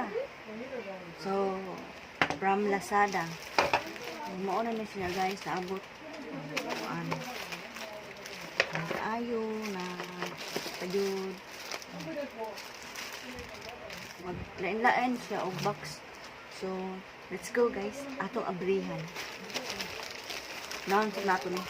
50. So, from Lazada. Mauna na siya guys, naabot. Ano. Ayo na payud. Maglain-lain siya o box. So, let's go guys. Atong abrihan. Naon sa nato ni.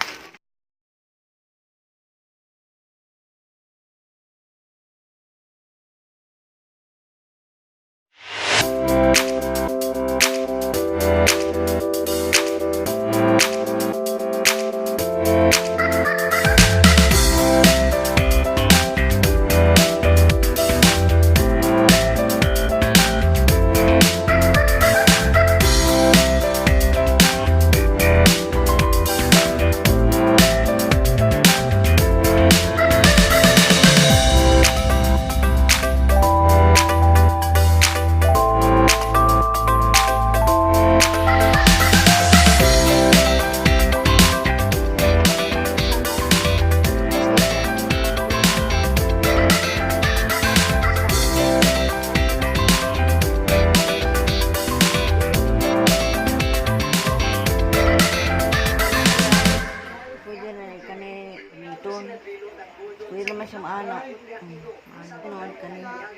Pwede naman siya maana. Maana ko naman kanina.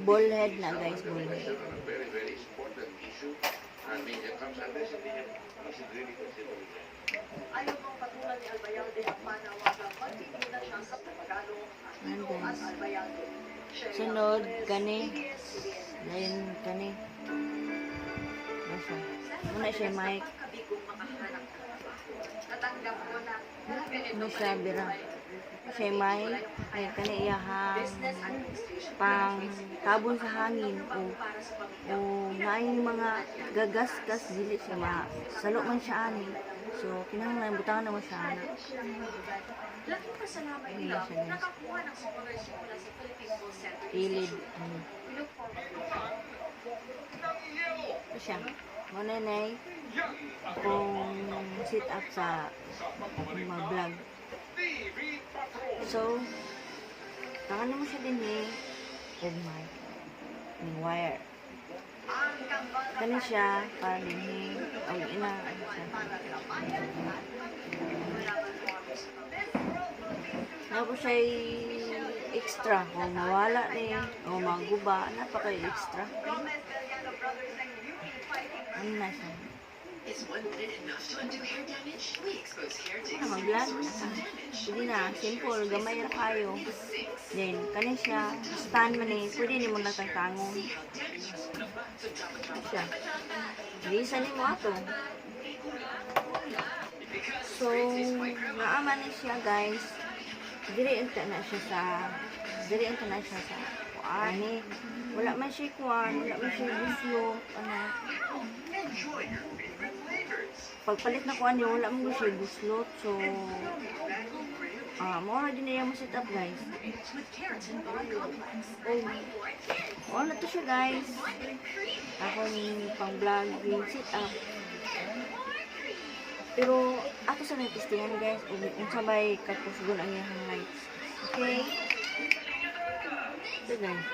Ballhead na guys, ballhead. Ayan guys. Sunod, kani. Lain kani. Basta. Muna siya mic. Ano siya, bira. Siya may kaniyahang pang tabon sa hangin o may mga gagaskas dili siya salo man siya ani. So, kinahanglan butangan naman siya ana. Laking pasalamat nila nakakuha ng scholarship mula sa Philippine School Center. Pilid. Ito siya. Mananay kung sit up sa mga vlog. So, tangan naman siya din eh. Red mic. Yung wire. Ganun siya para din eh. Ang ina. Ano siya. Tapos siya extra. Kung mawala eh. O maguba. Napaka-extra. Ano na siya? Ano mag-vlog? Pwede na. Simple. Gamay na kayo. Then, kanin siya. Stand man eh. Pwede ni mo natangtangon. Ano siya? Lisa ni mo ato. So, naaman na siya guys. Diriinta na siya sa kuani. Wala man siya kuan. Wala man siya buslo. Ano. Pagpalit na kuan niya, wala mo siya buslot. So, mura din na yung set up guys. Oh, na to siya guys. Ako yung pang vlog yung set up. Pero, ako sa may testingan guys. Kung sabay kakusgon ang iyang lights. Okay? Ito guys.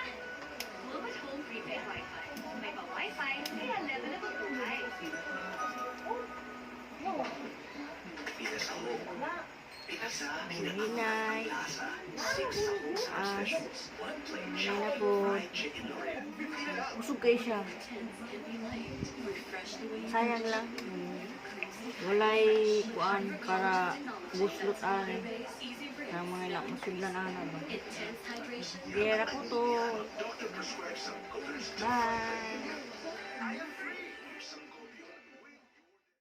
Hinay. Hinay na po. Usog kayo siya. Sayang lang. Walay kuan para buslot ani. Sa mga ilang masudlan ana ba. Gera ko to. Bye.